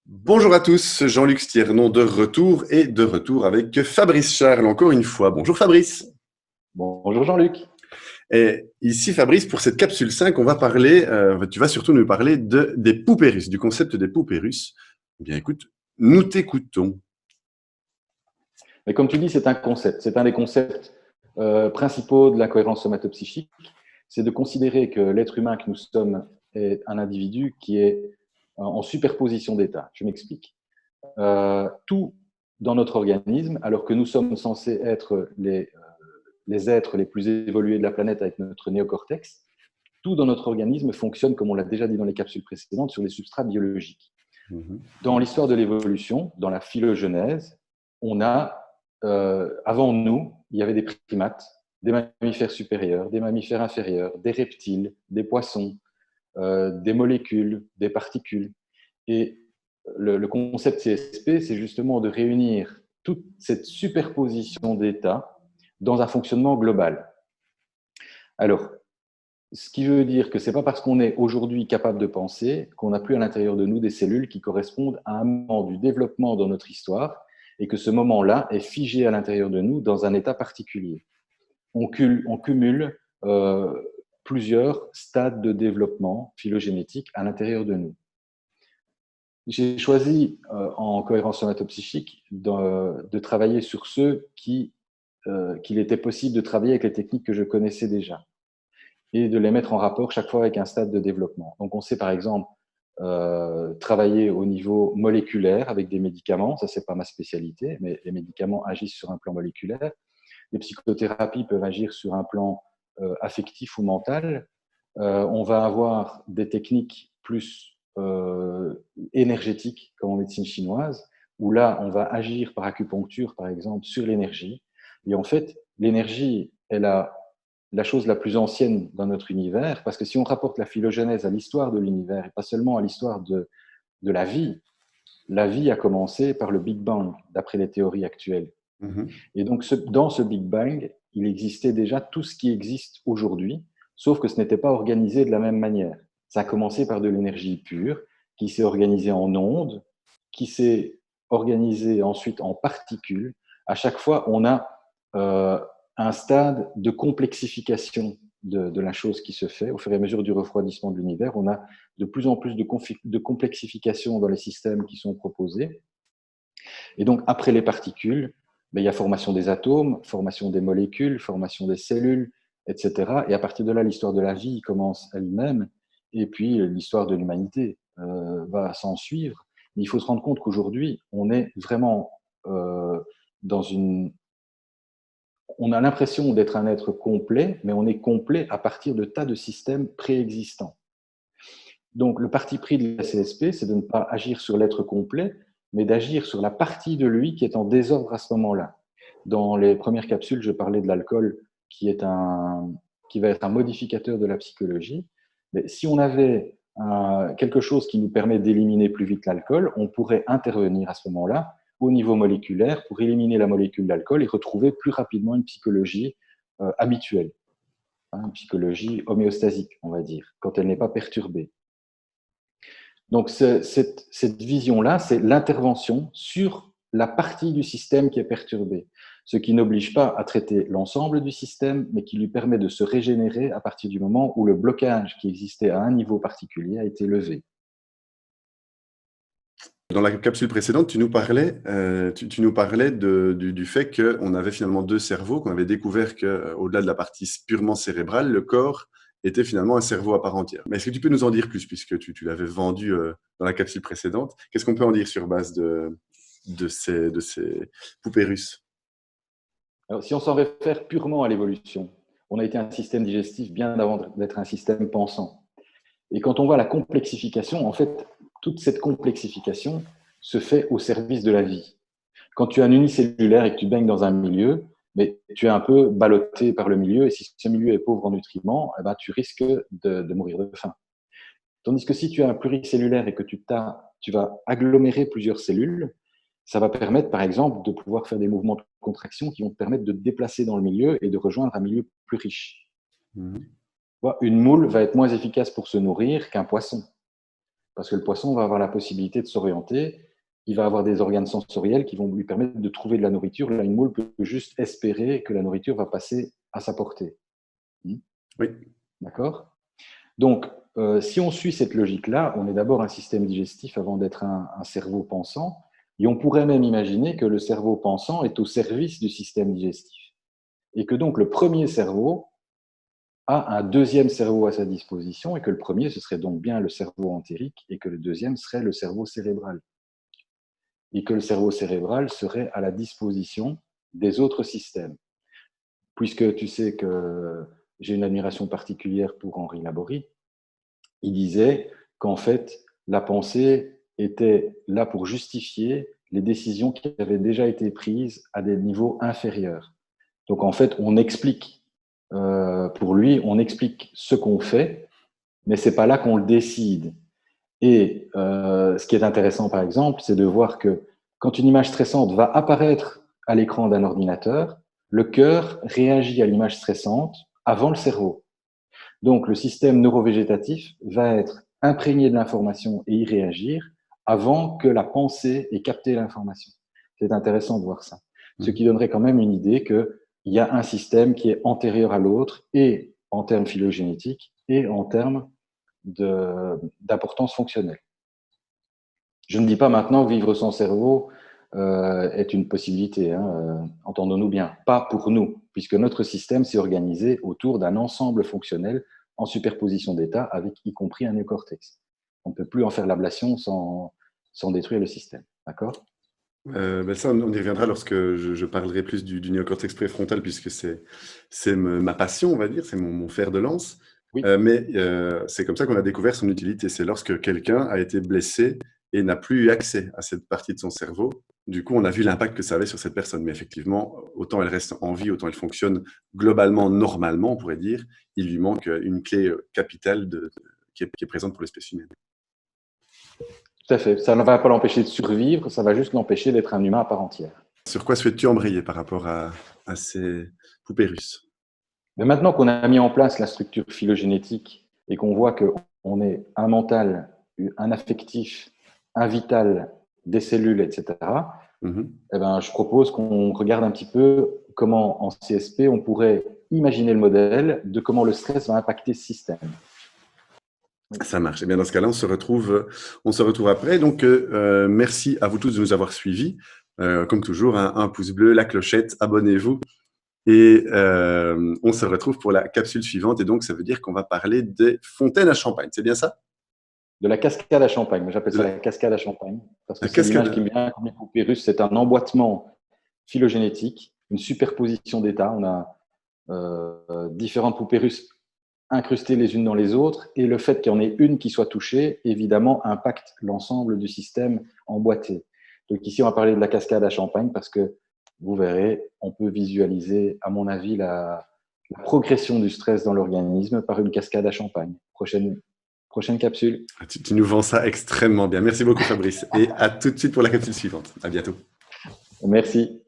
Bonjour à tous, Jean-Luc Stiernon de retour avec Fabrice Charles encore une fois. Bonjour Fabrice. Bonjour Jean-Luc. Et ici Fabrice, pour cette capsule 5, on va parler, tu vas surtout nous parler des poupées russes, du concept des poupées russes. Eh bien écoute, nous t'écoutons. Mais comme tu dis, c'est un concept. C'est un des concepts principaux de la cohérence somatopsychique. C'est de considérer que l'être humain que nous sommes est un individu qui est en superposition d'états. Je m'explique. Tout dans notre organisme, alors que nous sommes censés être les êtres les plus évolués de la planète avec notre néocortex, tout dans notre organisme fonctionne, comme on l'a déjà dit dans les capsules précédentes, sur les substrats biologiques. Dans l'histoire de l'évolution, dans la phylogenèse, on a, avant nous, il y avait des primates, des mammifères supérieurs, des mammifères inférieurs, des reptiles, des poissons, des molécules, des particules. Et le concept CSP, c'est justement de réunir toute cette superposition d'états dans un fonctionnement global. Alors, ce qui veut dire que ce n'est pas parce qu'on est aujourd'hui capable de penser qu'on n'a plus à l'intérieur de nous des cellules qui correspondent à un moment du développement dans notre histoire et que ce moment-là est figé à l'intérieur de nous dans un état particulier. On cumule plusieurs stades de développement phylogénétique à l'intérieur de nous. J'ai choisi en cohérence somatopsychique de travailler sur ceux qu'il était possible de travailler avec les techniques que je connaissais déjà et de les mettre en rapport chaque fois avec un stade de développement. Donc, on sait par exemple travailler au niveau moléculaire avec des médicaments, ça c'est pas ma spécialité, mais les médicaments agissent sur un plan moléculaire. Les psychothérapies peuvent agir sur un plan affectif ou mental. On va avoir des techniques plus énergétiques, comme en médecine chinoise, où là, on va agir par acupuncture, par exemple, sur l'énergie. Et en fait, l'énergie est la chose la plus ancienne dans notre univers, parce que si on rapporte la phylogenèse à l'histoire de l'univers, et pas seulement à l'histoire de la vie a commencé par le Big Bang, d'après les théories actuelles. Et donc, dans ce Big Bang, il existait déjà tout ce qui existe aujourd'hui, sauf que ce n'était pas organisé de la même manière. Ça a commencé par de l'énergie pure, qui s'est organisée en ondes, qui s'est organisée ensuite en particules. À chaque fois, on a un stade de complexification de la chose qui se fait. Au fur et à mesure du refroidissement de l'univers, on a de plus en plus de complexification dans les systèmes qui sont proposés. Et donc, après les particules, il y a formation des atomes, formation des molécules, formation des cellules, etc. Et à partir de là, l'histoire de la vie commence elle-même, et puis l'histoire de l'humanité va s'en suivre. Mais il faut se rendre compte qu'aujourd'hui, on est vraiment dans une... On a l'impression d'être un être complet, mais on est complet à partir de tas de systèmes préexistants. Donc, le parti pris de la CSP, c'est de ne pas agir sur l'être complet, mais d'agir sur la partie de lui qui est en désordre à ce moment-là. Dans les premières capsules, je parlais de l'alcool qui va être un modificateur de la psychologie. Mais si on avait quelque chose qui nous permet d'éliminer plus vite l'alcool, on pourrait intervenir à ce moment-là au niveau moléculaire pour éliminer la molécule d'alcool et retrouver plus rapidement une psychologie habituelle, une psychologie homéostasique, on va dire, quand elle n'est pas perturbée. Donc, cette vision-là, c'est l'intervention sur la partie du système qui est perturbée, ce qui n'oblige pas à traiter l'ensemble du système, mais qui lui permet de se régénérer à partir du moment où le blocage qui existait à un niveau particulier a été levé. Dans la capsule précédente, tu nous parlais, du fait qu'on avait finalement deux cerveaux, qu'on avait découvert qu'au-delà de la partie purement cérébrale, le corps était finalement un cerveau à part entière. Mais est-ce que tu peux nous en dire plus, puisque tu l'avais vendu dans la capsule précédente? Qu'est-ce qu'on peut en dire sur base de ces poupées russes? Alors, si on s'en réfère purement à l'évolution, on a été un système digestif bien avant d'être un système pensant. Et quand on voit la complexification, en fait, toute cette complexification se fait au service de la vie. Quand tu es un unicellulaire et que tu baignes dans un milieu, mais tu es un peu ballotté par le milieu, et si ce milieu est pauvre en nutriments, eh ben, tu risques de mourir de faim. Tandis que si tu es un pluricellulaire et que tu vas agglomérer plusieurs cellules, ça va permettre, par exemple, de pouvoir faire des mouvements de contraction qui vont te permettre de te déplacer dans le milieu et de rejoindre un milieu plus riche. Mhm. Une moule va être moins efficace pour se nourrir qu'un poisson. parce que le poisson va avoir la possibilité de s'orienter. Il va avoir des organes sensoriels qui vont lui permettre de trouver de la nourriture. Là, une moule peut juste espérer que la nourriture va passer à sa portée. Oui. D'accord? Donc, si on suit cette logique-là, on est d'abord un système digestif avant d'être un cerveau pensant. Et on pourrait même imaginer que le cerveau pensant est au service du système digestif. Et que donc le premier cerveau a un deuxième cerveau à sa disposition et que le premier, ce serait donc bien le cerveau entérique et que le deuxième serait le cerveau cérébral. Et que le cerveau cérébral serait à la disposition des autres systèmes. Puisque tu sais que j'ai une admiration particulière pour Henri Laborie, il disait qu'en fait, la pensée était là pour justifier les décisions qui avaient déjà été prises à des niveaux inférieurs. Donc en fait, on explique, pour lui, on explique ce qu'on fait, mais c'est pas là qu'on le décide. Et ce qui est intéressant, par exemple, c'est de voir que quand une image stressante va apparaître à l'écran d'un ordinateur, le cœur réagit à l'image stressante avant le cerveau. Donc, le système neurovégétatif va être imprégné de l'information et y réagir avant que la pensée ait capté l'information. C'est intéressant de voir ça. Ce qui donnerait quand même une idée qu'il y a un système qui est antérieur à l'autre, et en termes phylogénétiques, et en termes d'importance fonctionnelle. Je ne dis pas maintenant que vivre sans cerveau est une possibilité, hein, entendons-nous bien, pas pour nous, puisque notre système s'est organisé autour d'un ensemble fonctionnel en superposition d'états, avec y compris un néocortex. On ne peut plus en faire l'ablation sans détruire le système, d'accord? Ça, on y reviendra lorsque je parlerai plus du néocortex préfrontal, puisque c'est ma passion, on va dire, c'est mon fer de lance. Oui. Mais c'est comme ça qu'on a découvert son utilité. C'est lorsque quelqu'un a été blessé et n'a plus eu accès à cette partie de son cerveau. Du coup, on a vu l'impact que ça avait sur cette personne. Mais effectivement, autant elle reste en vie, autant elle fonctionne globalement, normalement, on pourrait dire. Il lui manque une clé capitale qui est présente pour l'espèce humaine. Tout à fait. Ça ne va pas l'empêcher de survivre, ça va juste l'empêcher d'être un humain à part entière. Sur quoi souhaites-tu embrayer par rapport à ces poupées russes? Mais maintenant qu'on a mis en place la structure phylogénétique et qu'on voit qu'on est un mental, un affectif, un vital, des cellules, etc., eh ben, je propose qu'on regarde un petit peu comment, en CSP, on pourrait imaginer le modèle de comment le stress va impacter ce système. Ça marche. Et bien dans ce cas-là, on se retrouve après. Donc, merci à vous tous de nous avoir suivis. Comme toujours, un pouce bleu, la clochette, abonnez-vous. Et on se retrouve pour la capsule suivante. Et donc, ça veut dire qu'on va parler des fontaines à champagne. C'est bien ça? De la cascade à champagne. Moi, j'appelle ça la cascade à champagne. Parce que La c'est l'image cascade. qui me vient comme les poupées russes. C'est un emboîtement phylogénétique, une superposition d'états. On a différentes poupées russes incrustées les unes dans les autres. Et le fait qu'il y en ait une qui soit touchée, évidemment, impacte l'ensemble du système emboîté. Donc ici, on va parler de la cascade à champagne parce que vous verrez, on peut visualiser, à mon avis, la progression du stress dans l'organisme par une cascade à champagne. Prochaine capsule. Tu nous vends ça extrêmement bien. Merci beaucoup, Fabrice. Et à tout de suite pour la capsule suivante. À bientôt. Merci.